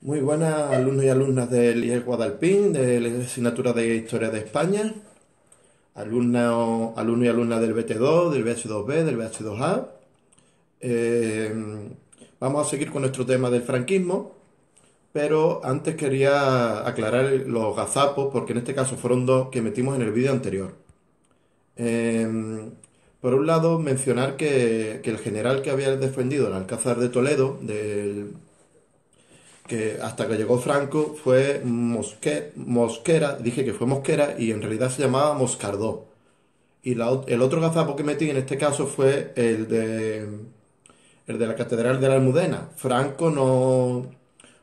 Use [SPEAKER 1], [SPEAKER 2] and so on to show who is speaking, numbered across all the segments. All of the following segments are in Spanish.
[SPEAKER 1] Muy buenas alumnos y alumnas del IES Guadalpín, de la asignatura de Historia de España, alumnos y alumnas del BT2, del BH2B, del BH2A. Eh, Vamos a seguir con nuestro tema del franquismo, pero antes quería aclarar los gazapos, porque en este caso fueron dos que metimos en el vídeo anterior. Eh, por un lado, mencionar que el general que había defendido el Alcázar de Toledo, que hasta que llegó Franco fue Mosquera, dije que fue Mosquera y en realidad se llamaba Moscardó. Y el otro gazapo que metí en este caso fue el de la Catedral de la Almudena. Franco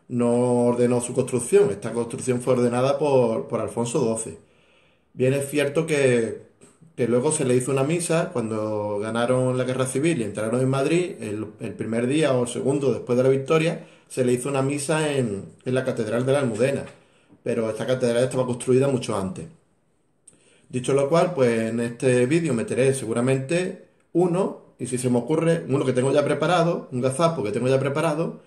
[SPEAKER 1] no ordenó su construcción, esta construcción fue ordenada por Alfonso XII. Bien es cierto que luego se le hizo una misa cuando ganaron la guerra civil y entraron en Madrid, el primer día o el segundo después de la victoria, se le hizo una misa en la Catedral de la Almudena, pero esta catedral estaba construida mucho antes. Dicho lo cual, pues en este vídeo meteré seguramente uno, y si se me ocurre, uno que tengo ya preparado, un gazapo que tengo ya preparado,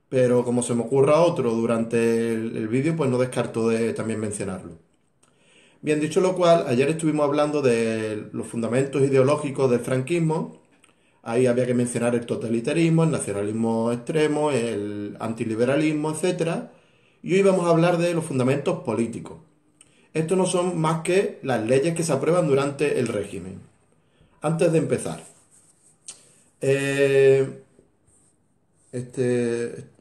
[SPEAKER 1] pero como se me ocurra otro durante el vídeo, pues no descarto de también mencionarlo. Bien, dicho lo cual, ayer estuvimos hablando de los fundamentos ideológicos del franquismo. Ahí había que mencionar el totalitarismo, el nacionalismo extremo, el antiliberalismo, etcétera. Y hoy vamos a hablar de los fundamentos políticos. Estos no son más que las leyes que se aprueban durante el régimen. Antes de empezar, eh,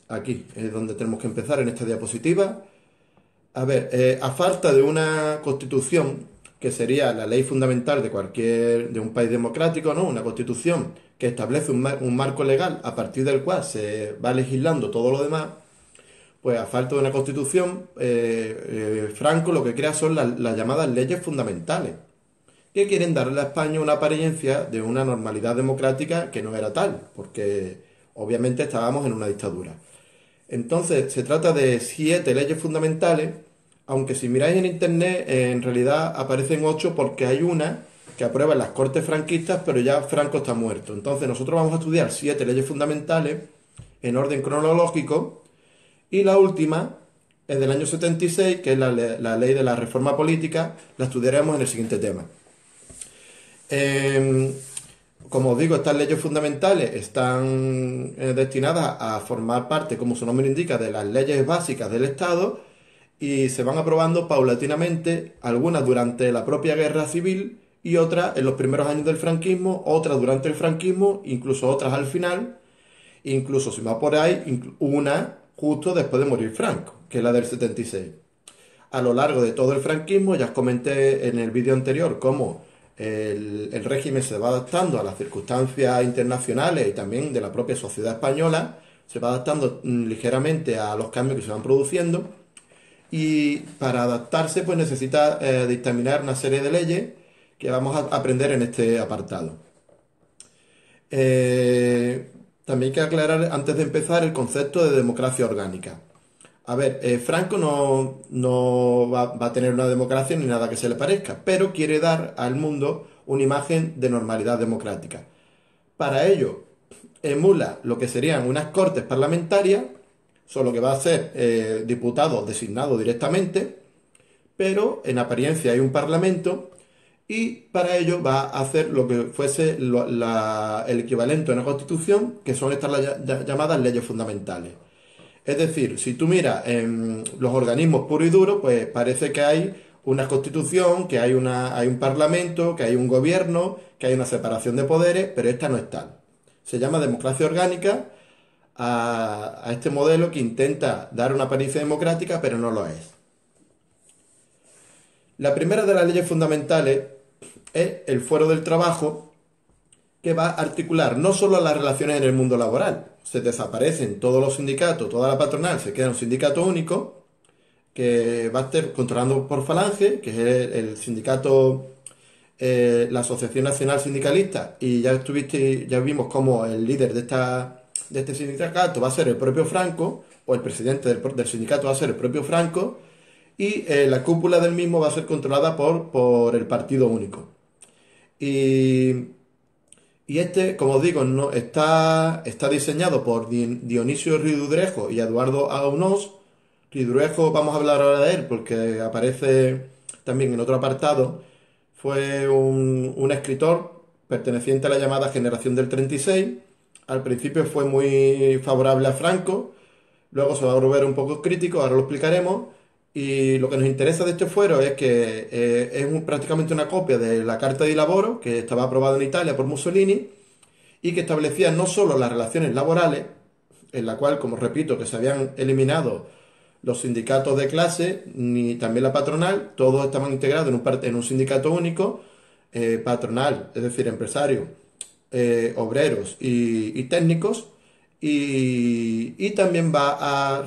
[SPEAKER 1] aquí es donde tenemos que empezar en esta diapositiva. A ver, a falta de una constitución, que sería la ley fundamental de un país democrático, ¿no? Una constitución que establece un marco legal a partir del cual se va legislando todo lo demás, pues a falta de una constitución, Franco lo que crea son las llamadas leyes fundamentales, que quieren darle a España una apariencia de una normalidad democrática que no era tal, porque obviamente estábamos en una dictadura. Entonces, se trata de 7 leyes fundamentales, aunque si miráis en internet, en realidad aparecen 8 porque hay una que aprueba en las Cortes franquistas, pero ya Franco está muerto. Entonces, nosotros vamos a estudiar 7 leyes fundamentales en orden cronológico y la última es del año 76, que es la ley de la reforma política, la estudiaremos en el siguiente tema. Eh, Como os digo, estas leyes fundamentales están destinadas a formar parte, como su nombre indica, de las leyes básicas del Estado y se van aprobando paulatinamente, algunas durante la propia guerra civil y otras en los primeros años del franquismo, otras durante el franquismo, incluso otras al final, incluso si va por ahí, una justo después de morir Franco, que es la del 76. A lo largo de todo el franquismo, ya os comenté en el vídeo anterior cómo el régimen se va adaptando a las circunstancias internacionales y también de la propia sociedad española, se va adaptando ligeramente a los cambios que se van produciendo y para adaptarse pues necesita dictaminar una serie de leyes que vamos a aprender en este apartado. Eh, También hay que aclarar antes de empezar el concepto de democracia orgánica. A ver, Franco no va a tener una democracia ni nada que se le parezca, pero quiere dar al mundo una imagen de normalidad democrática. Para ello, emula lo que serían unas cortes parlamentarias, solo que va a ser diputados designados directamente, pero en apariencia hay un parlamento y para ello va a hacer lo que fuese el equivalente a una constitución, que son estas llamadas leyes fundamentales. Es decir, si tú miras en los organismos puros y duros, pues parece que hay una constitución, que hay un parlamento, que hay un gobierno, que hay una separación de poderes, pero esta no es tal. Se llama democracia orgánica a este modelo que intenta dar una apariencia democrática, pero no lo es. La primera de las leyes fundamentales es el fuero del trabajo, que va a articular no solo las relaciones en el mundo laboral, se desaparecen todos los sindicatos, toda la patronal, se queda un sindicato único que va a estar controlando por Falange, que es el sindicato, la Asociación Nacional Sindicalista, y ya vimos cómo el líder de este sindicato va a ser el propio Franco, o el presidente del sindicato va a ser el propio Franco, y la cúpula del mismo va a ser controlada por el Partido Único. Y Y este, como os digo, no, está diseñado por Dionisio Ridudrejo y Eduardo Aunós. Ridudrejo, vamos a hablar ahora de él porque aparece también en otro apartado. Fue un escritor perteneciente a la llamada generación del 36. Al principio fue muy favorable a Franco, luego se va a volver un poco crítico, ahora lo explicaremos. Y lo que nos interesa de este fuero es que prácticamente una copia de la Carta di Lavoro, que estaba aprobada en Italia por Mussolini, y que establecía no solo las relaciones laborales, en la cual, como repito, que se habían eliminado los sindicatos de clase, ni también la patronal, todos estaban integrados en un sindicato único, patronal, es decir, empresarios, obreros y técnicos, y también va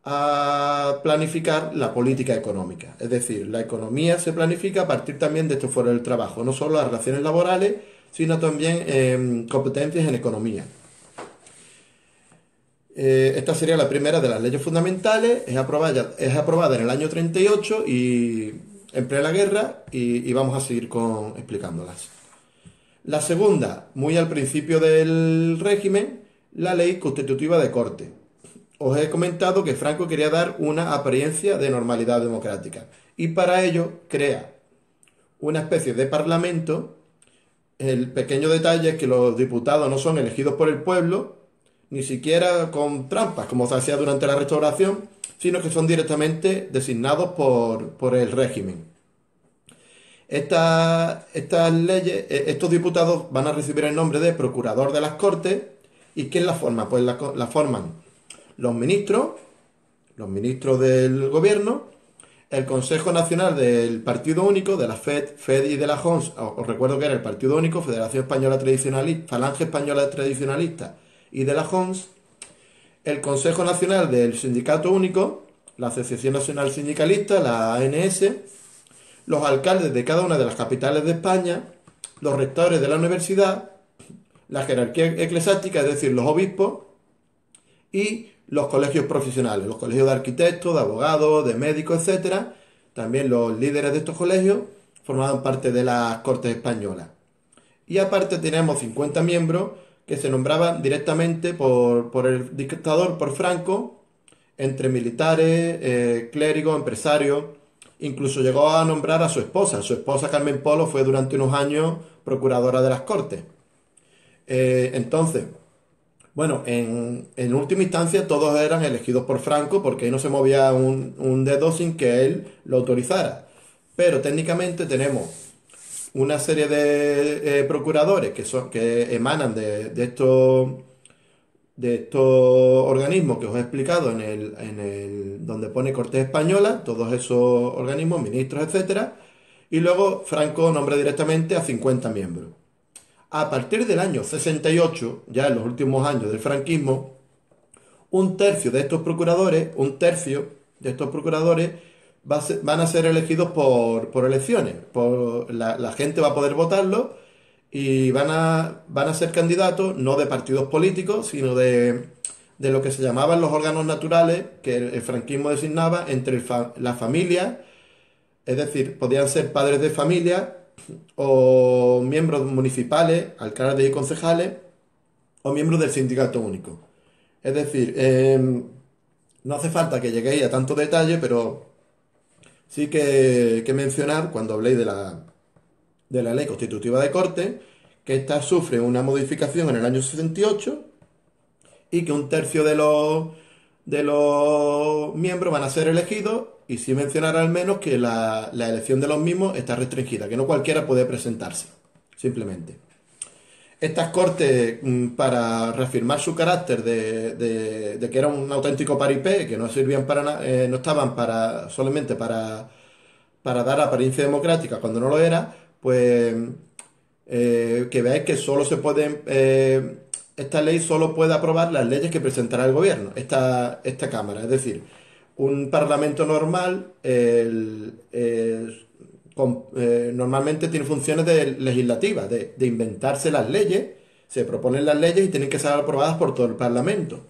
[SPEAKER 1] a planificar la política económica. Es decir, la economía se planifica a partir también de este foro del trabajo, no solo las relaciones laborales, sino también competencias en economía. Esta sería la primera de las leyes fundamentales, es aprobada en el año 38 y en plena guerra y vamos a seguir explicándolas. La segunda, muy al principio del régimen, la ley constitutiva de corte. Os he comentado que Franco quería dar una apariencia de normalidad democrática y para ello crea una especie de parlamento. El pequeño detalle es que los diputados no son elegidos por el pueblo, ni siquiera con trampas, como se hacía durante la Restauración, sino que son directamente designados por el régimen. Estas leyes, estos diputados van a recibir el nombre de procurador de las Cortes. ¿Y quién la forma? Pues la forman los ministros del gobierno, el Consejo Nacional del Partido Único, de la FED y de la JONS. Os recuerdo que era el Partido Único, Federación Española Tradicionalista, Falange Española Tradicionalista y de la JONS, el Consejo Nacional del Sindicato Único, la Asociación Nacional Sindicalista, la ANS, los alcaldes de cada una de las capitales de España, los rectores de la universidad, la jerarquía eclesiástica, es decir, los obispos, y los colegios profesionales, los colegios de arquitectos, de abogados, de médicos, etcétera. También los líderes de estos colegios formaban parte de las Cortes Españolas. Y aparte tenemos 50 miembros que se nombraban directamente por el dictador, por Franco, entre militares, clérigos, empresarios. Incluso llegó a nombrar a su esposa. Su esposa Carmen Polo fue durante unos años procuradora de las Cortes. Entonces, bueno, en última instancia todos eran elegidos por Franco porque ahí no se movía un dedo sin que él lo autorizara. Pero técnicamente tenemos una serie de procuradores que emanan de estos organismos que os he explicado donde pone Cortes Española, todos esos organismos, ministros, etcétera. Y luego Franco nombra directamente a 50 miembros. A partir del año 68, ya en los últimos años del franquismo, un tercio de estos procuradores van a ser elegidos por elecciones. La gente va a poder votarlos y van a ser candidatos no de partidos políticos, sino de lo que se llamaban los órganos naturales que el franquismo designaba entre la familia, es decir, podían ser padres de familia o miembros municipales, alcaldes y concejales, o miembros del sindicato único. Es decir, no hace falta que lleguéis a tanto detalle, pero sí que mencionar, cuando habléis de la ley constitutiva de corte, que ésta sufre una modificación en el año 68 y que un tercio de los miembros van a ser elegidos, y sí mencionar al menos que la elección de los mismos está restringida, que no cualquiera puede presentarse, simplemente. Estas cortes, para reafirmar su carácter de que era un auténtico paripé, que no servían no estaban solamente para dar apariencia democrática cuando no lo era, pues que veáis que solo se pueden, esta ley solo puede aprobar las leyes que presentará el gobierno, esta Cámara. Es decir, un parlamento normal normalmente tiene funciones legislativas, de inventarse las leyes, se proponen las leyes y tienen que ser aprobadas por todo el Parlamento.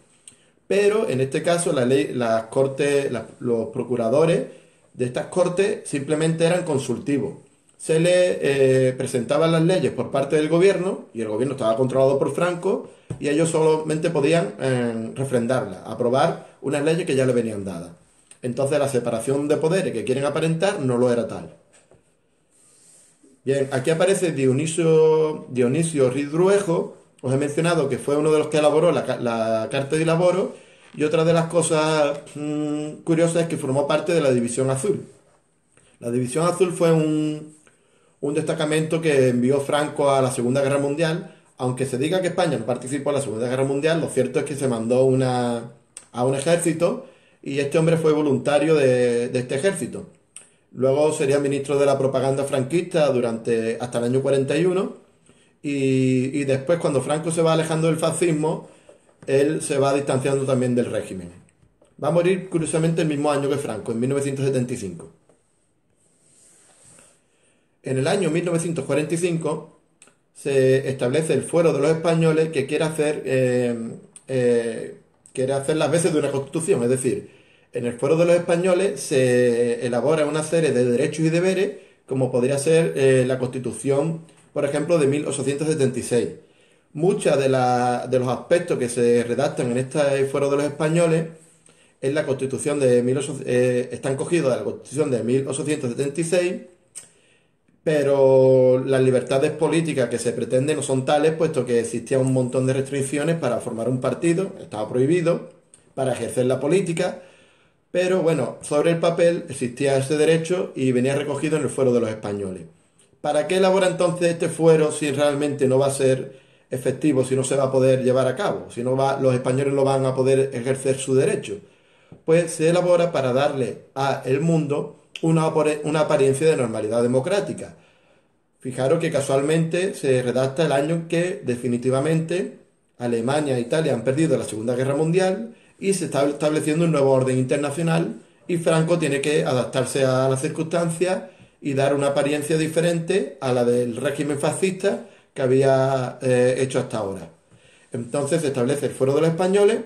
[SPEAKER 1] Pero en este caso las cortes, los procuradores de estas cortes simplemente eran consultivos. se le presentaban las leyes por parte del gobierno, y el gobierno estaba controlado por Franco, y ellos solamente podían refrendarlas, aprobar unas leyes que ya le venían dadas. Entonces la separación de poderes que quieren aparentar no lo era tal. Bien, aquí aparece Dionisio Ridruejo. Os he mencionado que fue uno de los que elaboró la Carta de Laboro, y otra de las cosas curiosas es que formó parte de la División Azul. La División Azul fue un destacamento que envió Franco a la Segunda Guerra Mundial. Aunque se diga que España no participó en la Segunda Guerra Mundial, lo cierto es que se mandó a un ejército, y este hombre fue voluntario de este ejército. Luego sería ministro de la propaganda franquista hasta el año 41, y después, cuando Franco se va alejando del fascismo, él se va distanciando también del régimen. Va a morir curiosamente el mismo año que Franco, en 1975. En el año 1945 se establece el Fuero de los Españoles, que quiere hacer las veces de una constitución. Es decir, en el Fuero de los Españoles se elabora una serie de derechos y deberes, como podría ser la Constitución, por ejemplo, de 1876. Muchos de los aspectos que se redactan en este Fuero de los Españoles en la Constitución de 1800, están cogidos de la Constitución de 1876, pero las libertades políticas que se pretenden no son tales, puesto que existía un montón de restricciones para formar un partido, estaba prohibido, para ejercer la política, pero bueno, sobre el papel existía ese derecho y venía recogido en el Fuero de los Españoles. ¿Para qué elabora entonces este fuero si realmente no va a ser efectivo, si no se va a poder llevar a cabo, si no va, los españoles no van a poder ejercer su derecho? Pues se elabora para darle a el mundo una apariencia de normalidad democrática. Fijaros que casualmente se redacta el año en que definitivamente Alemania e Italia han perdido la Segunda Guerra Mundial, y se está estableciendo un nuevo orden internacional, y Franco tiene que adaptarse a las circunstancias y dar una apariencia diferente a la del régimen fascista que había hecho hasta ahora. Entonces se establece el Fuero de los Españoles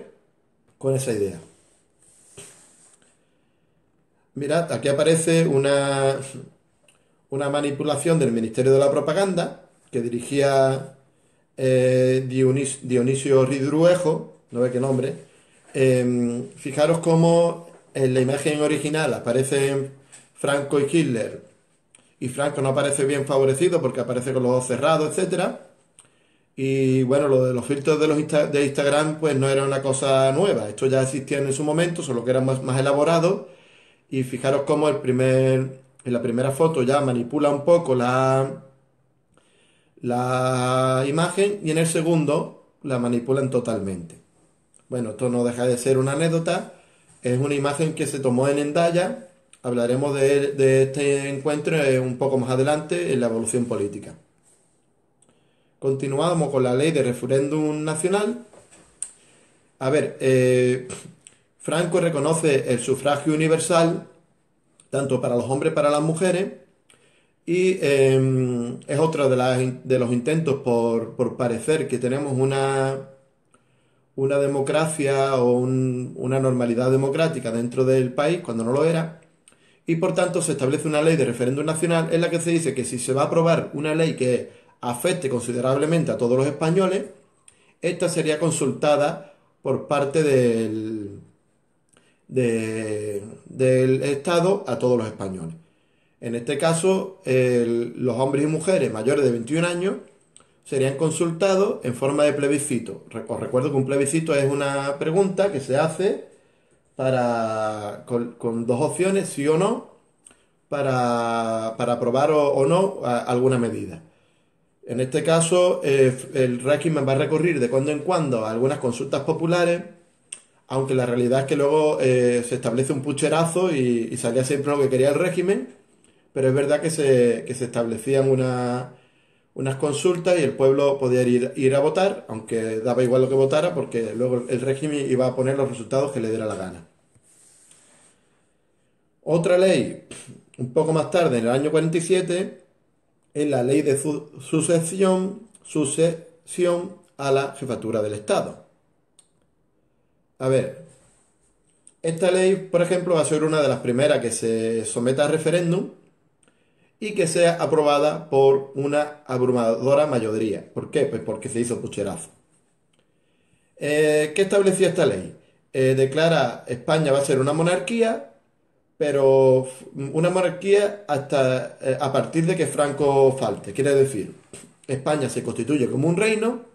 [SPEAKER 1] con esa idea. Mirad, aquí aparece una manipulación del Ministerio de la Propaganda que dirigía Dionisio Ridruejo, no ve qué nombre. Fijaros cómo en la imagen original aparecen Franco y Hitler, y Franco no aparece bien favorecido porque aparece con los ojos cerrados, etcétera. Y bueno, lo de los filtros de Instagram pues no era una cosa nueva, esto ya existía en su momento, solo que era más elaborado. Y fijaros cómo en la primera foto ya manipula un poco la imagen, y en el segundo la manipulan totalmente. Bueno, esto no deja de ser una anécdota, es una imagen que se tomó en Hendaya. Hablaremos de este encuentro un poco más adelante en la evolución política. Continuamos con la ley de referéndum nacional. A ver, Franco reconoce el sufragio universal tanto para los hombres como para las mujeres, y es otro de los intentos por parecer que tenemos una democracia o una normalidad democrática dentro del país cuando no lo era. Y por tanto se establece una ley de referéndum nacional en la que se dice que si se va a aprobar una ley que afecte considerablemente a todos los españoles, esta sería consultada por parte del Estado a todos los españoles. En este caso, los hombres y mujeres mayores de 21 años serían consultados en forma de plebiscito. Os recuerdo que un plebiscito es una pregunta que se hace con dos opciones, sí o no, para aprobar o no alguna medida. En este caso, el régimen va a recurrir de cuando en cuando a algunas consultas populares, aunque la realidad es que luego se establece un pucherazo y salía siempre lo que quería el régimen. Pero es verdad que se establecían unas consultas y el pueblo podía ir a votar, aunque daba igual lo que votara, porque luego el régimen iba a poner los resultados que le diera la gana. Otra ley, un poco más tarde, en el año 47, es la ley de sucesión a la jefatura del Estado. A ver, esta ley, por ejemplo, va a ser una de las primeras que se someta a referéndum, y que sea aprobada por una abrumadora mayoría. ¿Por qué? Pues porque se hizo pucherazo. ¿Qué establecía esta ley? Declara España va a ser una monarquía, pero una monarquía hasta a partir de que Franco falte. Quiere decir, España se constituye como un reino,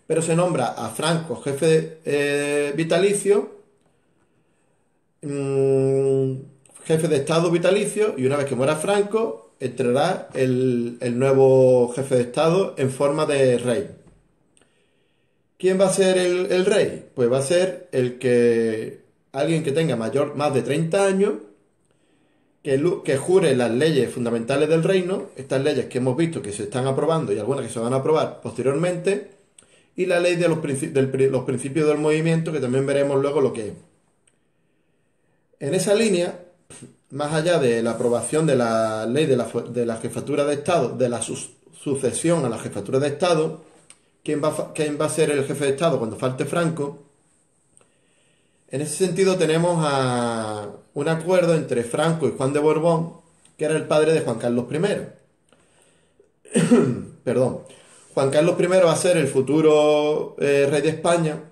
[SPEAKER 1] pero se nombra a Franco jefe vitalicio, mm, jefe de Estado vitalicio, y una vez que muera Franco, entrará el nuevo jefe de Estado en forma de rey. ¿Quién va a ser el rey? Pues va a ser alguien que tenga más de 30 años, que jure las leyes fundamentales del reino, estas leyes que hemos visto que se están aprobando y algunas que se van a aprobar posteriormente, y la ley de los principios del movimiento, que también veremos luego lo que es. En esa línea, más allá de la aprobación de la ley de la jefatura de Estado, de la sucesión a la jefatura de Estado, quién va a ser el jefe de Estado cuando falte Franco? En ese sentido tenemos un acuerdo entre Franco y Juan de Borbón, que era el padre de Juan Carlos I. Perdón. Juan Carlos I va a ser el futuro rey de España,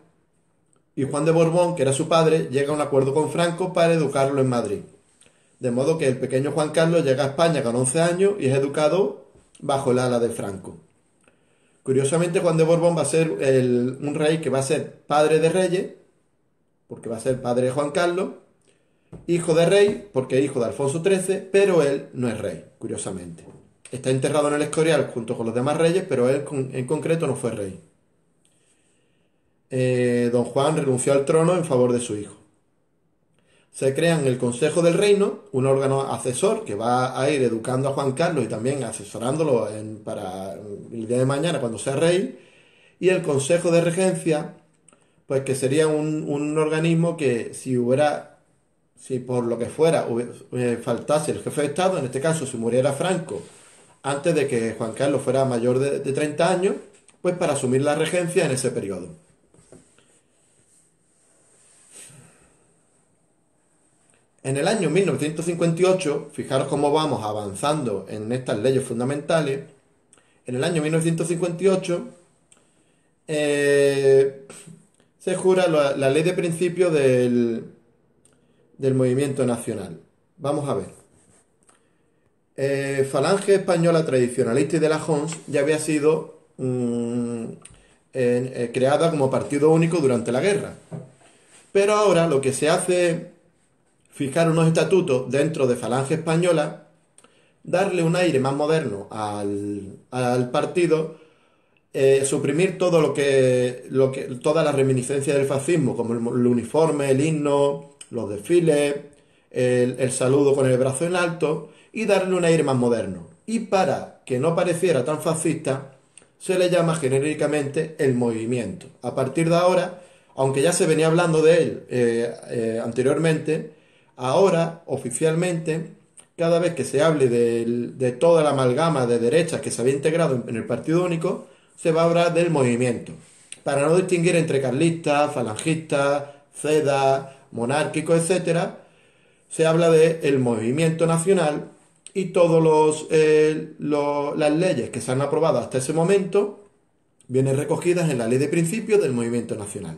[SPEAKER 1] y Juan de Borbón, que era su padre, llega a un acuerdo con Franco para educarlo en Madrid. De modo que el pequeño Juan Carlos llega a España con 11 años y es educado bajo el ala de Franco. Curiosamente, Juan de Borbón va a ser un rey que va a ser padre de reyes, porque va a ser padre de Juan Carlos, hijo de rey, porque es hijo de Alfonso XIII, pero él no es rey, curiosamente. Está enterrado en el Escorial junto con los demás reyes, pero él en concreto no fue rey. Don Juan renunció al trono en favor de su hijo. Se crea en el Consejo del Reino, un órgano asesor que va a ir educando a Juan Carlos y también asesorándolo para el día de mañana cuando sea rey, y el Consejo de Regencia, pues que sería un organismo que si por lo que fuera faltase el jefe de Estado, en este caso si muriera Franco antes de que Juan Carlos fuera mayor de 30 años, pues para asumir la regencia en ese periodo. En el año 1958, fijaros cómo vamos avanzando en estas leyes fundamentales, en el año 1958 eh, se jura la ley de principio del movimiento nacional. Vamos a ver. Falange Española Tradicionalista y de la Jons ya había sido creada como partido único durante la guerra. Pero ahora lo que se hace es fijar unos estatutos dentro de Falange Española, darle un aire más moderno al partido, suprimir todo todas las reminiscencias del fascismo, como el uniforme, el himno, los desfiles, el saludo con el brazo en alto, y darle un aire más moderno. Y para que no pareciera tan fascista, se le llama genéricamente el movimiento. A partir de ahora, aunque ya se venía hablando de él anteriormente, ahora oficialmente, cada vez que se hable de toda la amalgama de derechas que se había integrado en el Partido Único, se va a hablar del movimiento, para no distinguir entre carlistas, falangistas, cedas, monárquicos, etcétera. Se habla del movimiento nacional, y todas las leyes que se han aprobado hasta ese momento vienen recogidas en la Ley de Principios del Movimiento Nacional.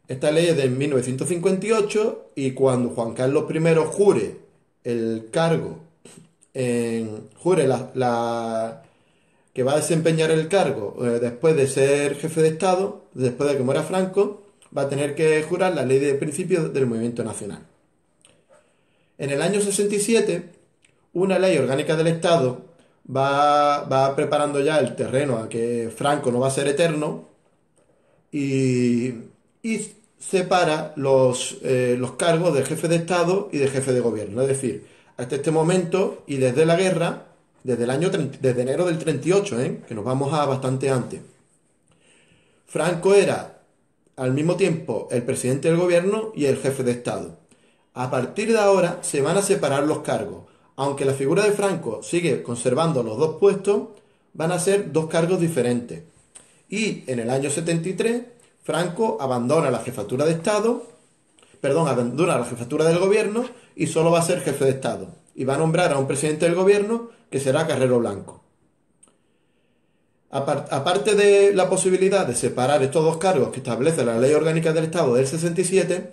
[SPEAKER 1] Esta ley es de 1958, y cuando Juan Carlos I jure el cargo, jure que va a desempeñar el cargo después de ser jefe de Estado, después de que muera Franco, va a tener que jurar la Ley de Principios del Movimiento Nacional. En el año 67, una ley orgánica del Estado va preparando ya el terreno a que Franco no va a ser eterno, y separa los cargos de jefe de Estado y de jefe de gobierno. Es decir, hasta este momento y desde la guerra, desde enero del 38, que nos vamos a bastante antes, Franco era al mismo tiempo el presidente del gobierno y el jefe de Estado. A partir de ahora se van a separar los cargos. Aunque la figura de Franco sigue conservando los dos puestos, van a ser dos cargos diferentes. Y en el año 73, Franco abandona la jefatura de Estado perdón, abandona la jefatura del gobierno y solo va a ser jefe de Estado. Y va a nombrar a un presidente del gobierno que será Carrero Blanco. Aparte de la posibilidad de separar estos dos cargos que establece la Ley Orgánica del Estado del 67,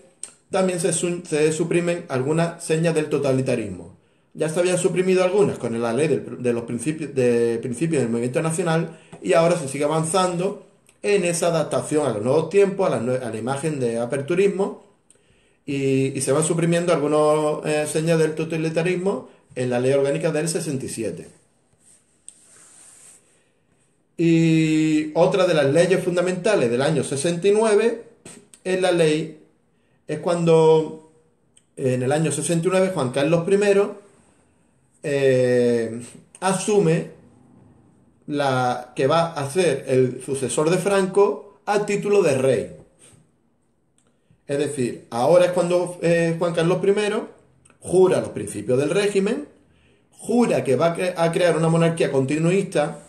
[SPEAKER 1] también se suprimen algunas señas del totalitarismo. Ya se habían suprimido algunas con la ley de los principios del movimiento nacional y ahora se sigue avanzando en esa adaptación a los nuevos tiempos, a la imagen de aperturismo y se van suprimiendo algunas señas del totalitarismo en la Ley Orgánica del 67. Y otra de las leyes fundamentales del año 69 es la ley, es cuando en el año 69 Juan Carlos I asume que va a ser el sucesor de Franco a título de rey. Es decir, ahora es cuando Juan Carlos I jura los principios del régimen, jura que va a crear una monarquía continuista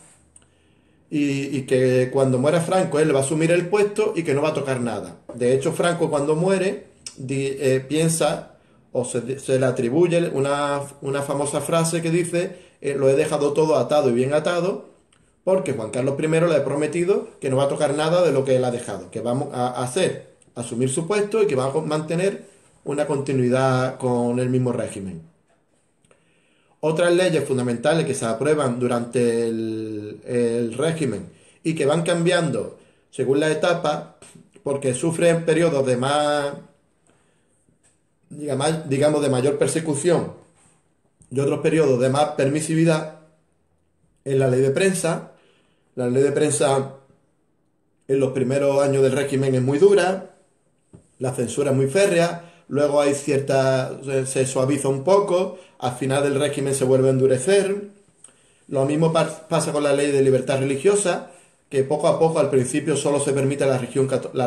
[SPEAKER 1] y que cuando muera Franco él va a asumir el puesto y que no va a tocar nada. De hecho, Franco cuando muere piensa o se le atribuye una famosa frase que dice lo he dejado todo atado y bien atado porque Juan Carlos I le ha prometido que no va a tocar nada de lo que él ha dejado, que va a hacer, asumir su puesto y que va a mantener una continuidad con el mismo régimen. Otras leyes fundamentales que se aprueban durante el régimen y que van cambiando según la etapa, porque sufren periodos de digamos, de mayor persecución y otros periodos de más permisividad, en la ley de prensa. La ley de prensa en los primeros años del régimen es muy dura, la censura es muy férrea, luego hay se suaviza un poco, al final del régimen se vuelve a endurecer. Lo mismo pasa con la ley de libertad religiosa, que poco a poco al principio solo se permite la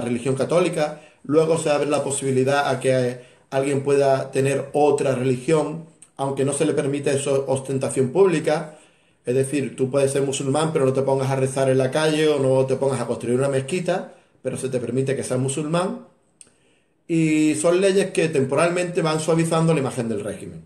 [SPEAKER 1] religión católica, luego se abre la posibilidad a que alguien pueda tener otra religión, aunque no se le permite eso, ostentación pública. Es decir, tú puedes ser musulmán, pero no te pongas a rezar en la calle o no te pongas a construir una mezquita, pero se te permite que seas musulmán. Y son leyes que temporalmente van suavizando la imagen del régimen.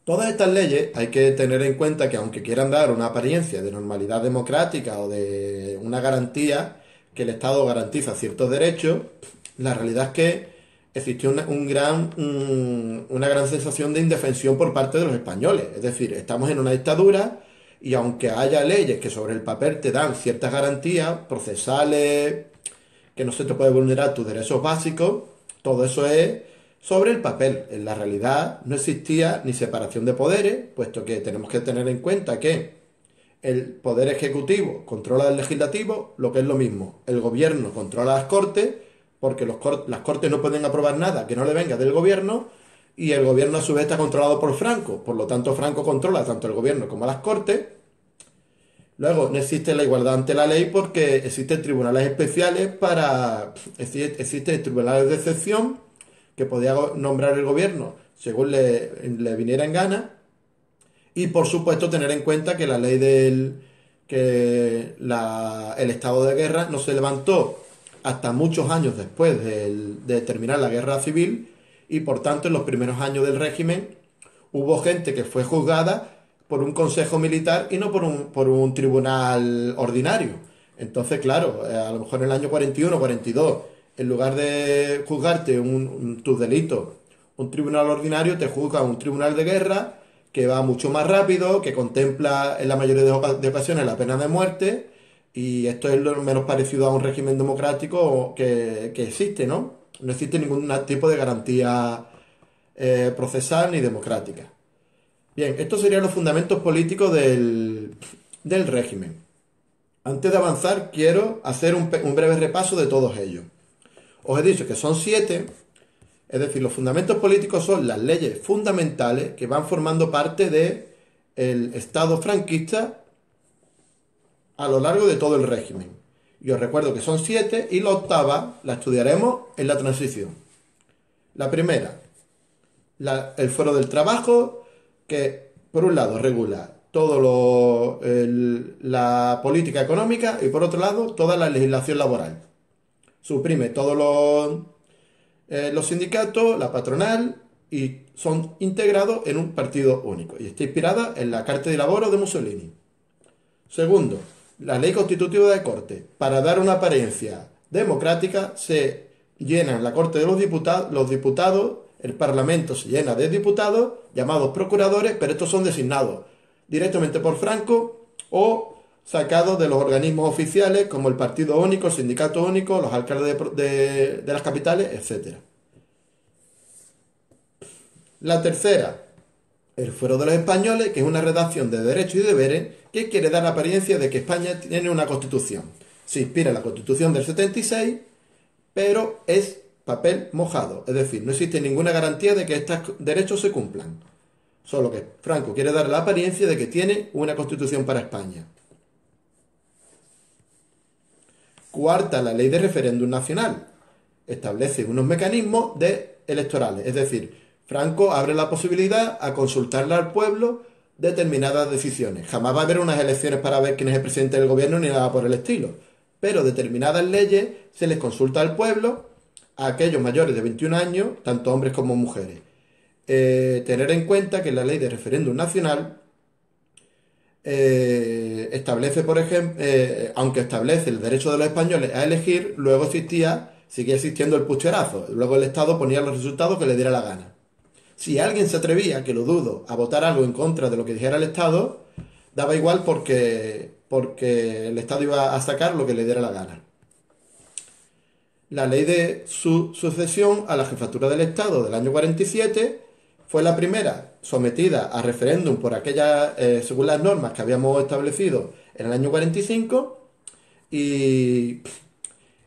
[SPEAKER 1] Todas estas leyes hay que tener en cuenta que aunque quieran dar una apariencia de normalidad democrática o de una garantía, que el Estado garantiza ciertos derechos, la realidad es que existe una gran sensación de indefensión por parte de los españoles. Es decir, estamos en una dictadura y aunque haya leyes que sobre el papel te dan ciertas garantías procesales, que no se te puede vulnerar tus derechos básicos, todo eso es sobre el papel. En la realidad no existía ni separación de poderes, puesto que tenemos que tener en cuenta que el poder ejecutivo controla el legislativo, lo que es lo mismo. El gobierno controla las cortes, porque las cortes no pueden aprobar nada que no le venga del gobierno, y el gobierno a su vez está controlado por Franco. Por lo tanto, Franco controla tanto el gobierno como las cortes. Luego, no existe la igualdad ante la ley porque existen tribunales especiales existen tribunales de excepción que podía nombrar el gobierno según le viniera en gana. Y por supuesto tener en cuenta que la ley el estado de guerra no se levantó hasta muchos años después de terminar la guerra civil y por tanto en los primeros años del régimen hubo gente que fue juzgada por un consejo militar y no por un tribunal ordinario. Entonces, claro, a lo mejor en el año 41 o 42, en lugar de juzgarte tus delitos, un tribunal ordinario te juzga un tribunal de guerra que va mucho más rápido, que contempla en la mayoría de ocasiones la pena de muerte, y esto es lo menos parecido a un régimen democrático que existe, ¿no? No existe ningún tipo de garantía procesal ni democrática. Bien, estos serían los fundamentos políticos del régimen. Antes de avanzar, quiero hacer un breve repaso de todos ellos. Os he dicho que son 7, es decir, los fundamentos políticos son las leyes fundamentales que van formando parte del Estado franquista a lo largo de todo el régimen. Y os recuerdo que son 7 y la octava la estudiaremos en la transición. La primera, el Fuero del Trabajo, que por un lado regula la política económica y por otro lado toda la legislación laboral. Suprime todos los sindicatos, la patronal, y son integrados en un partido único. Y está inspirada en la Carta de Lavoro de Mussolini. Segundo, la ley constitutiva de Cortes. Para dar una apariencia democrática, se llenan la Corte de los diputados, el Parlamento se llena de diputados, llamados procuradores, pero estos son designados directamente por Franco o sacados de los organismos oficiales como el Partido Único, el Sindicato Único, los alcaldes de las capitales, etcétera. La tercera, el Fuero de los Españoles, que es una redacción de derechos y deberes que quiere dar la apariencia de que España tiene una constitución. Se inspira en la constitución del 76, pero es papel mojado. Es decir, no existe ninguna garantía de que estos derechos se cumplan. Solo que Franco quiere dar la apariencia de que tiene una constitución para España. Cuarta, la ley de referéndum nacional. Establece unos mecanismos electorales. Es decir, Franco abre la posibilidad a consultarle al pueblo determinadas decisiones. Jamás va a haber unas elecciones para ver quién es el presidente del gobierno ni nada por el estilo. Pero determinadas leyes se les consulta al pueblo, a aquellos mayores de 21 años, tanto hombres como mujeres. Tener en cuenta que la ley de referéndum nacional establece, por ejemplo, aunque establece el derecho de los españoles a elegir, luego seguía existiendo el pucherazo. Luego el Estado ponía los resultados que le diera la gana. Si alguien se atrevía, que lo dudo, a votar algo en contra de lo que dijera el Estado, daba igual porque el Estado iba a sacar lo que le diera la gana. La ley de sucesión a la jefatura del Estado del año 47 fue la primera sometida a referéndum por aquellas, según las normas que habíamos establecido en el año 45 y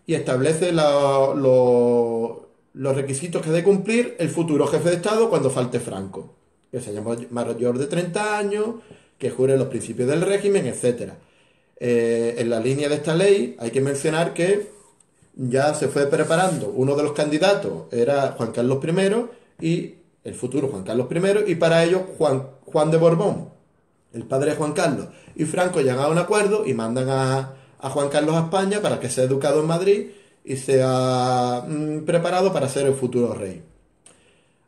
[SPEAKER 1] establece los requisitos que ha de cumplir el futuro jefe de Estado cuando falte Franco, que se llama mayor de 30 años, que jure los principios del régimen, etcétera. En la línea de esta ley hay que mencionar que ya se fue preparando, uno de los candidatos era Juan Carlos I y el futuro Juan Carlos I, y para ello Juan de Borbón, el padre de Juan Carlos, y Franco llegan a un acuerdo y mandan a Juan Carlos a España para que sea educado en Madrid y sea preparado para ser el futuro rey.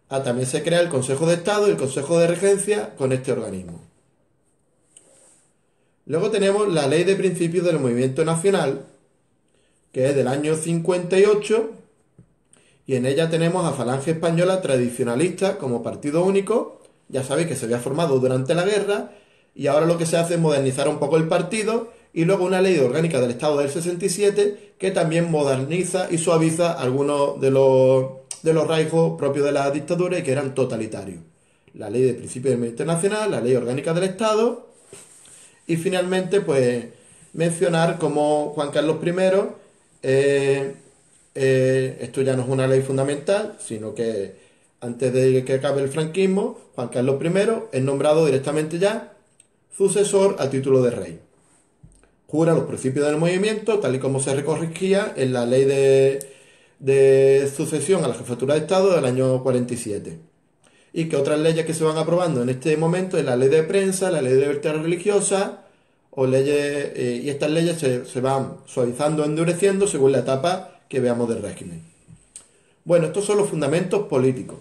[SPEAKER 1] También se crea el Consejo de Estado y el Consejo de Regencia con este organismo. Luego tenemos la Ley de Principios del Movimiento Nacional, que es del año 58, y en ella tenemos a Falange Española tradicionalista como partido único. Ya sabéis que se había formado durante la guerra y ahora lo que se hace es modernizar un poco el partido, y luego una ley orgánica del Estado del 67 que también moderniza y suaviza algunos de los rasgos propios de la dictadura y que eran totalitarios. La ley de principios del movimiento nacional, la ley orgánica del Estado, y finalmente pues mencionar como Juan Carlos I, esto ya no es una ley fundamental, sino que antes de que acabe el franquismo, Juan Carlos I es nombrado directamente ya sucesor a título de rey. Jura los principios del movimiento, tal y como se recorregía en la ley de sucesión a la jefatura de Estado del año 47. Y que otras leyes que se van aprobando en este momento es la ley de prensa, la ley de libertad religiosa, o leyes, y estas leyes se van suavizando, endureciendo según la etapa que veamos del régimen. Bueno, estos son los fundamentos políticos.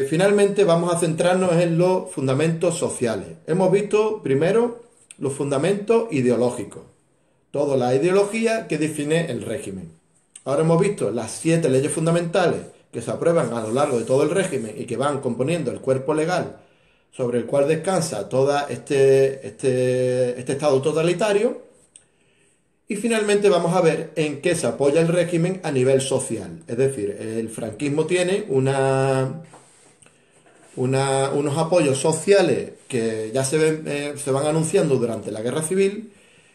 [SPEAKER 1] Finalmente vamos a centrarnos en los fundamentos sociales. Hemos visto primero los fundamentos ideológicos, toda la ideología que define el régimen. Ahora hemos visto las 7 leyes fundamentales que se aprueban a lo largo de todo el régimen y que van componiendo el cuerpo legal sobre el cual descansa todo este Estado totalitario. Y finalmente vamos a ver en qué se apoya el régimen a nivel social. Es decir, el franquismo tiene unos apoyos sociales que ya se van anunciando durante la Guerra Civil,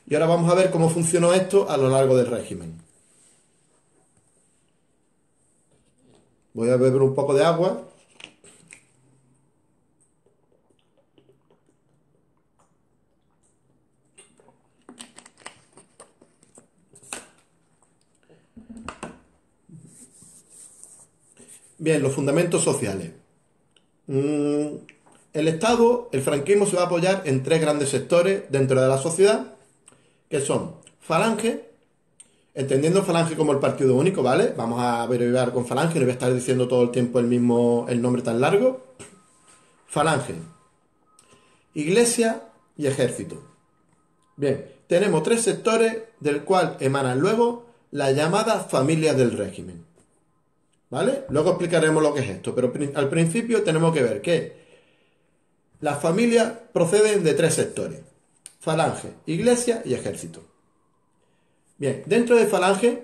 [SPEAKER 1] y ahora vamos a ver cómo funcionó esto a lo largo del régimen. Voy a beber un poco de agua. Bien, los fundamentos sociales. El Estado, el franquismo se va a apoyar en 3 grandes sectores dentro de la sociedad, que son Falange, Entendiendo Falange como el partido único, ¿vale? Vamos a abreviar con Falange, no voy a estar diciendo todo el tiempo el nombre tan largo. Falange, Iglesia y Ejército. Bien, tenemos tres sectores del cual emanan luego la llamada familia del régimen. ¿Vale? Luego explicaremos lo que es esto, pero al principio tenemos que ver que las familias proceden de tres sectores: Falange, Iglesia y Ejército. Bien, dentro de Falange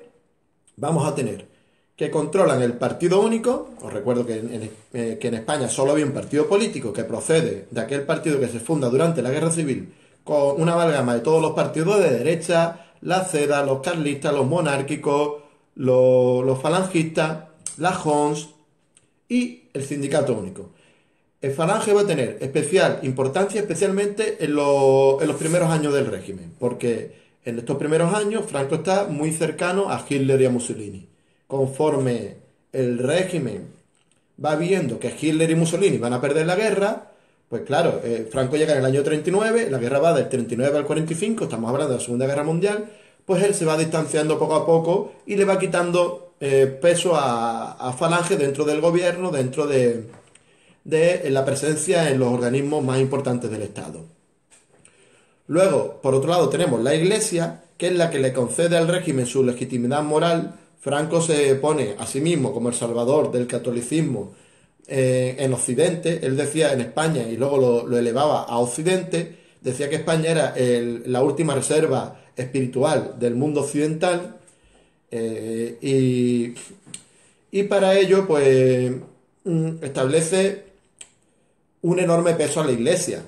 [SPEAKER 1] vamos a tener que controlan el partido único. Os recuerdo que en España solo había un partido político que procede de aquel partido que se funda durante la Guerra Civil, con una amalgama de todos los partidos de derecha, la CEDA, los carlistas, los monárquicos, los falangistas, la JONS y el sindicato único. El Falange va a tener especial importancia, especialmente en los primeros años del régimen, porque en estos primeros años Franco está muy cercano a Hitler y a Mussolini. Conforme el régimen va viendo que Hitler y Mussolini van a perder la guerra, pues claro, Franco llega en el año 39, la guerra va del 39 al 45, estamos hablando de la Segunda Guerra Mundial, pues él se va distanciando poco a poco y le va quitando peso a Falange dentro del gobierno, dentro de la presencia en los organismos más importantes del Estado. Luego, por otro lado, tenemos la Iglesia, que es la que le concede al régimen su legitimidad moral. Franco se pone a sí mismo como el salvador del catolicismo en Occidente. Él decía en España, y luego lo elevaba a Occidente, decía que España era la última reserva espiritual del mundo occidental, y para ello pues establece un enorme peso a la Iglesia.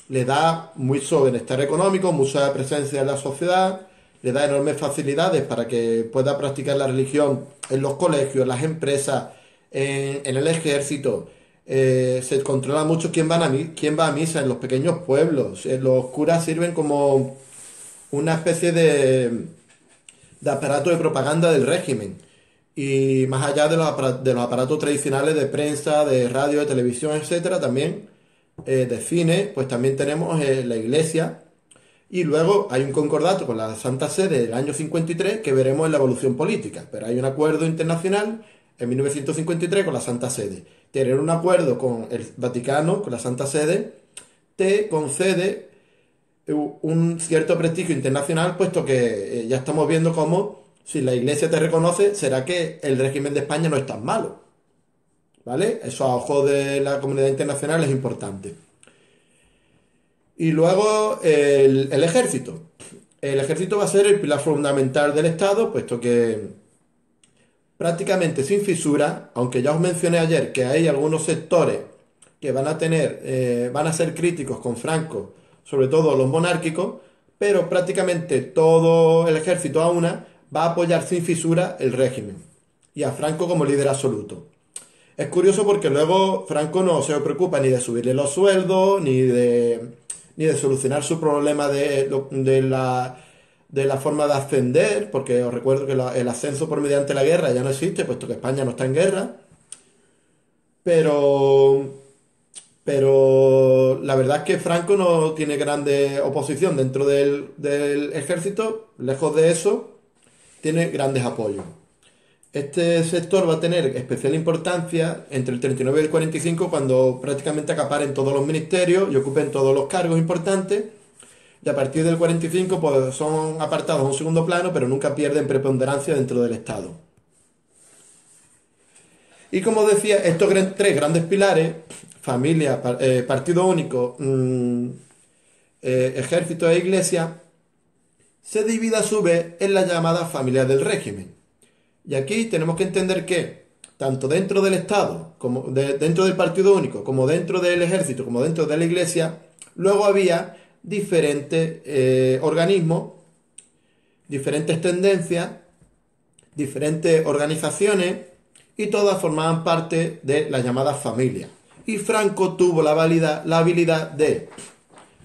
[SPEAKER 1] Le da mucho bienestar económico, mucha presencia en la sociedad, le da enormes facilidades para que pueda practicar la religión en los colegios, en las empresas, en el ejército. Se controla mucho quién va a misa en los pequeños pueblos. Los curas sirven como una especie de aparato de propaganda del régimen. Y más allá de los aparatos tradicionales de prensa, de radio, de televisión, etcétera, también de cine, pues también tenemos la Iglesia. Y luego hay un concordato con la Santa Sede del año 53 que veremos en la evolución política. Pero hay un acuerdo internacional en 1953 con la Santa Sede. Tener un acuerdo con el Vaticano, con la Santa Sede, te concede un cierto prestigio internacional, puesto que ya estamos viendo cómo, si la Iglesia te reconoce, será que el régimen de España no es tan malo. ¿Vale? Eso a ojos de la comunidad internacional es importante. Y luego el ejército. El ejército va a ser el pilar fundamental del Estado, puesto que prácticamente sin fisura, aunque ya os mencioné ayer que hay algunos sectores que van a ser críticos con Franco, sobre todo los monárquicos, pero prácticamente todo el ejército a una va a apoyar sin fisura el régimen y a Franco como líder absoluto. Es curioso porque luego Franco no se preocupa ni de subirle los sueldos, ni de solucionar su problema de la forma de ascender, porque os recuerdo que el ascenso por mediante la guerra ya no existe, puesto que España no está en guerra. Pero la verdad es que Franco no tiene grande oposición dentro del ejército. Lejos de eso, tiene grandes apoyos. Este sector va a tener especial importancia entre el 39 y el 45, cuando prácticamente acaparen todos los ministerios y ocupen todos los cargos importantes. Y a partir del 45 pues son apartados a un segundo plano, pero nunca pierden preponderancia dentro del Estado. Y como decía, estos tres grandes pilares, familia, partido único, ejército e iglesia, se divide a su vez en la llamada familia del régimen. Y aquí tenemos que entender que, tanto dentro del Estado, como dentro del partido único, como dentro del ejército, como dentro de la iglesia, luego había diferentes organismos, diferentes tendencias, diferentes organizaciones, y todas formaban parte de la llamada familia. Y Franco tuvo la habilidad de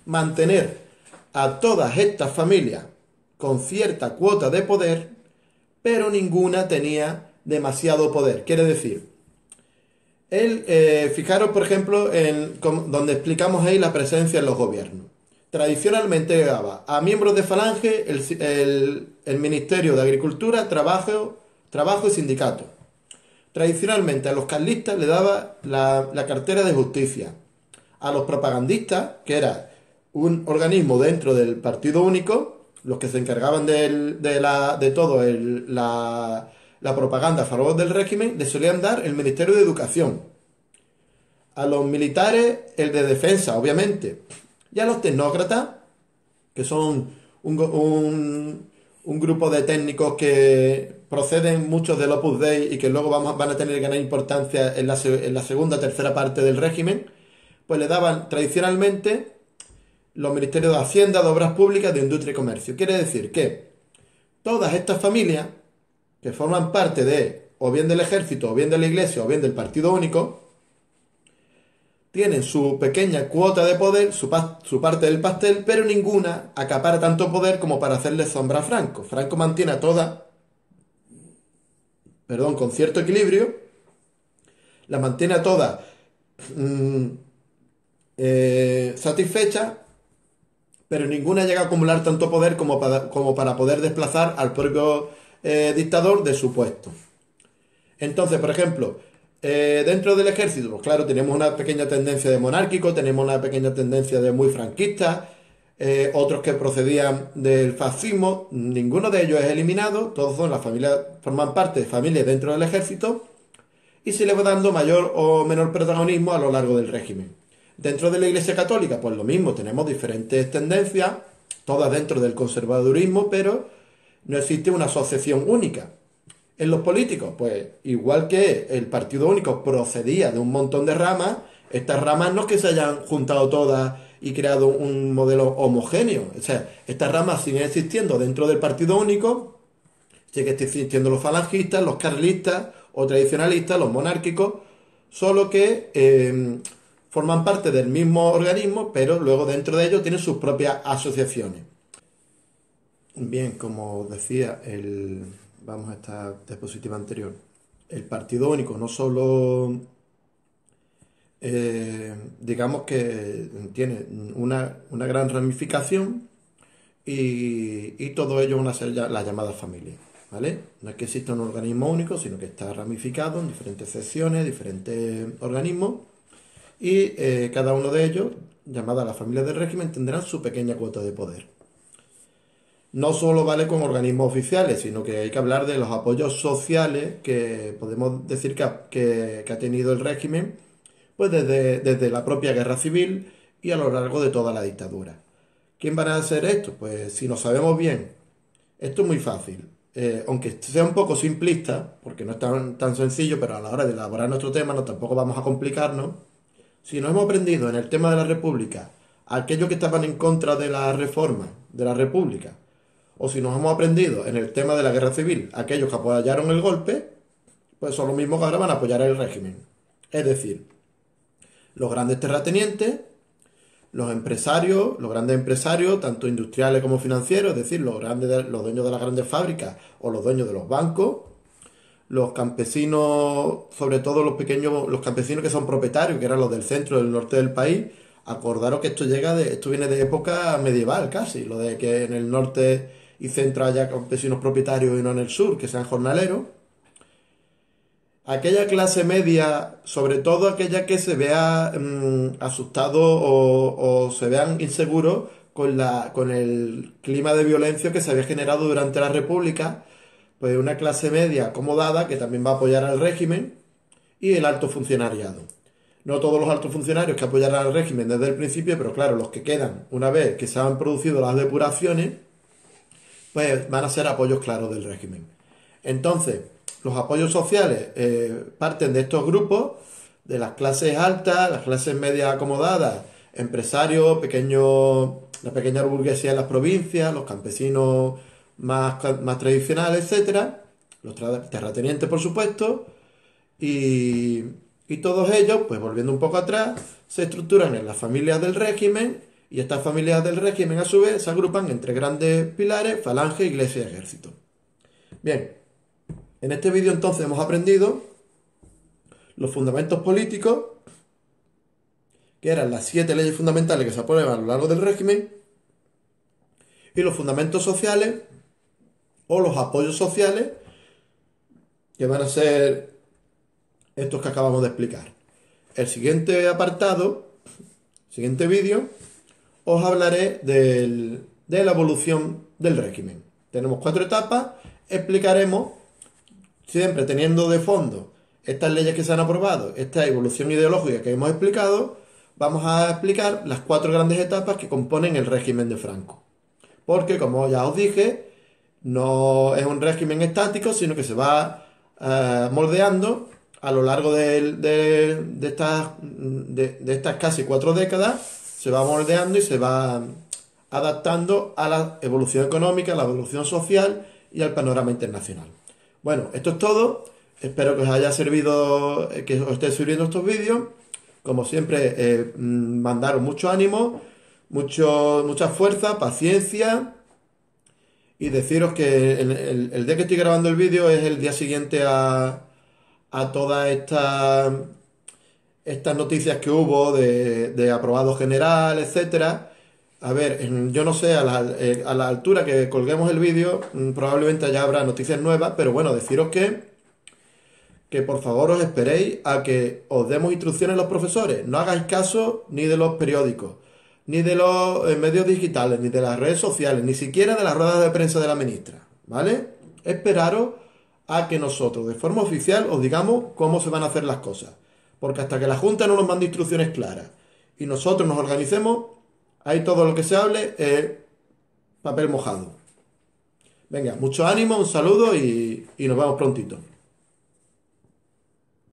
[SPEAKER 1] mantener a todas estas familias con cierta cuota de poder, pero ninguna tenía demasiado poder. Quiere decir, fijaros por ejemplo en donde explicamos ahí la presencia en los gobiernos. tradicionalmente le daba a miembros de Falange el Ministerio de Agricultura, Trabajo y Sindicato. Tradicionalmente a los carlistas le daba la cartera de Justicia. A los propagandistas, que era un organismo dentro del Partido Único, los que se encargaban de todo la propaganda a favor del régimen, le solían dar el Ministerio de Educación. A los militares, el de Defensa, obviamente. Y a los tecnócratas, que son un grupo de técnicos que proceden muchos del Opus Dei y que luego van a tener gran importancia en la segunda, tercera parte del régimen, pues le daban tradicionalmente los ministerios de Hacienda, de Obras Públicas, de Industria y Comercio. Quiere decir que todas estas familias que forman parte de o bien del ejército, o bien de la iglesia, o bien del Partido Único, tienen su pequeña cuota de poder, su parte del pastel, pero ninguna acapara tanto poder como para hacerle sombra a Franco. Franco mantiene a todas, perdón, con cierto equilibrio, las mantiene a todas satisfechas, pero ninguna llega a acumular tanto poder como para poder desplazar al propio dictador de su puesto. Entonces, por ejemplo, dentro del ejército, pues claro, tenemos una pequeña tendencia de monárquico, tenemos una pequeña tendencia de muy franquista, otros que procedían del fascismo, ninguno de ellos es eliminado, todos son las familias, forman parte de familias dentro del ejército y se le va dando mayor o menor protagonismo a lo largo del régimen. Dentro de la Iglesia Católica, pues lo mismo, tenemos diferentes tendencias, todas dentro del conservadurismo, pero no existe una asociación única. En los políticos, pues igual que el Partido Único procedía de un montón de ramas, estas ramas no es que se hayan juntado todas y creado un modelo homogéneo. O sea, estas ramas siguen existiendo dentro del Partido Único, siguen existiendo los falangistas, los carlistas o tradicionalistas, los monárquicos, solo que forman parte del mismo organismo, pero luego dentro de ellos tienen sus propias asociaciones. Bien, como decía, vamos a esta diapositiva anterior. El Partido Único no solo, digamos que tiene una gran ramificación y todo ello van a ser las llamadas familias, ¿vale? No es que exista un organismo único, sino que está ramificado en diferentes secciones, diferentes organismos y cada uno de ellos, llamadas las familias del régimen, tendrán su pequeña cuota de poder. No solo vale con organismos oficiales, sino que hay que hablar de los apoyos sociales que podemos decir que ha tenido el régimen, pues desde la propia guerra civil y a lo largo de toda la dictadura. ¿Quién van a hacer esto? Pues si no sabemos bien, esto es muy fácil. Aunque sea un poco simplista, porque no es tan sencillo, pero a la hora de elaborar nuestro tema no tampoco vamos a complicarnos. Si nos hemos aprendido en el tema de la República aquellos que estaban en contra de la reforma de la República, o si nos hemos aprendido en el tema de la guerra civil aquellos que apoyaron el golpe, pues son los mismos que ahora van a apoyar el régimen. Es decir, los grandes terratenientes, los empresarios, los grandes empresarios, tanto industriales como financieros, es decir, los dueños de las grandes fábricas o los dueños de los bancos, los campesinos, sobre todo los campesinos que son propietarios, que eran los del centro y del norte del país. Acordaros que esto viene de época medieval casi, lo de que en el norte y centro haya campesinos propietarios y no en el sur, que sean jornaleros. Aquella clase media, sobre todo aquella que se vea asustado o se vean inseguros con el clima de violencia que se había generado durante la República, pues una clase media acomodada que también va a apoyar al régimen y el alto funcionariado. No todos los altos funcionarios que apoyarán al régimen desde el principio, pero claro, los que quedan una vez que se han producido las depuraciones, pues van a ser apoyos claros del régimen. Entonces, los apoyos sociales parten de estos grupos, de las clases altas, las clases medias acomodadas, empresarios, la pequeña burguesía en las provincias, los campesinos más tradicionales, etcétera, los terratenientes, por supuesto, y todos ellos, pues volviendo un poco atrás, se estructuran en las familias del régimen y estas familias del régimen a su vez se agrupan entre grandes pilares, falange, iglesia y ejército. Bien, en este vídeo entonces hemos aprendido los fundamentos políticos, que eran las 7 leyes fundamentales que se aprueban a lo largo del régimen, y los fundamentos sociales o los apoyos sociales, que van a ser estos que acabamos de explicar. El siguiente apartado, siguiente vídeo, os hablaré de la evolución del régimen. Tenemos 4 etapas, explicaremos, siempre teniendo de fondo estas leyes que se han aprobado, esta evolución ideológica que hemos explicado, vamos a explicar las 4 grandes etapas que componen el régimen de Franco. Porque, como ya os dije, no es un régimen estático, sino que se va moldeando a lo largo de estas casi 4 décadas, se va moldeando y se va adaptando a la evolución económica, a la evolución social y al panorama internacional. Bueno, esto es todo. Espero que os haya servido, que os esté sirviendo estos vídeos. Como siempre, mandaros mucho ánimo, mucha fuerza, paciencia. Y deciros que el día que estoy grabando el vídeo es el día siguiente a todas estas noticias que hubo de aprobado general, etcétera. A ver, yo no sé, a la altura que colguemos el vídeo, probablemente ya habrá noticias nuevas, pero bueno, deciros que por favor os esperéis a que os demos instrucciones los profesores. No hagáis caso ni de los periódicos, ni de los medios digitales, ni de las redes sociales, ni siquiera de las ruedas de prensa de la ministra, ¿vale? Esperaros a que nosotros, de forma oficial, os digamos cómo se van a hacer las cosas. Porque hasta que la Junta no nos mande instrucciones claras y nosotros nos organicemos, ahí todo lo que se hable es papel mojado. Venga, mucho ánimo, un saludo y nos vemos prontito.